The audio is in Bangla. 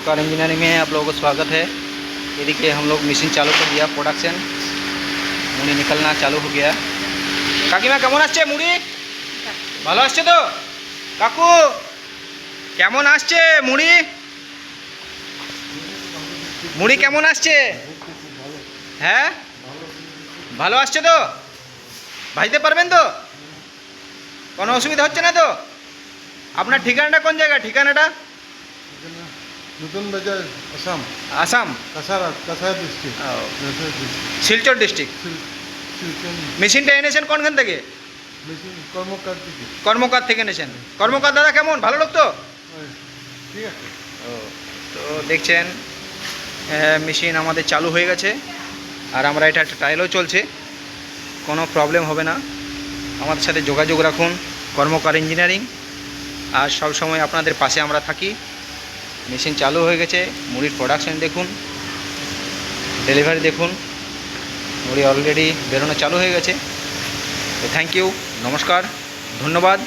कार इंजीनियरिंग में आप लोगों को स्वागत है। ये देखिए हम लोग मशीन चालू कर दिया, प्रोडक्शन मुड़ी निकलना चालू हो गया। काकीमा केमन आसছে মুড়ি? ভালো আসছে তো? কাকু কেমন আসছে মুড়ি? মুড়ি কেমন আসছে? হ্যাঁ ভালো আসছে তো? ভাজতে পারবেন তো? কোনো অসুবিধা হচ্ছে না তো? আপনার ঠিকানাটা কোন জায়গা? ঠিকানাটা নতুন বাজার, আসাম। আসাম, কাছাড় ডিস্ট্রিক্ট। শিলচর ডিস্ট্রিক্ট। মেশিনটা এনেছেন কোনখান থেকে? মেশিন কর্মকার থেকে। কর্মকার থেকে এনেছেন। কর্মকার দাদা কেমন, ভালো লোক তো? ঠিক আছে। তো দেখছেন মেশিন আমাদের চালু হয়ে গেছে, আর আমরা এটা একটা ট্রায়ালও চলছে, কোনো প্রবলেম হবে না। আমাদের সাথে যোগাযোগ রাখুন, কর্মকার ইঞ্জিনিয়ারিং, আর সব সময় আপনাদের পাশে আমরা থাকি। মেশিন চালু হয়ে গেছে, মুড়ির প্রোডাকশন দেখুন, ডেলিভারি দেখুন, মুড়ি অলরেডি বেরোনো চালু হয়ে গেছে। তো থ্যাংক ইউ, নমস্কার, ধন্যবাদ।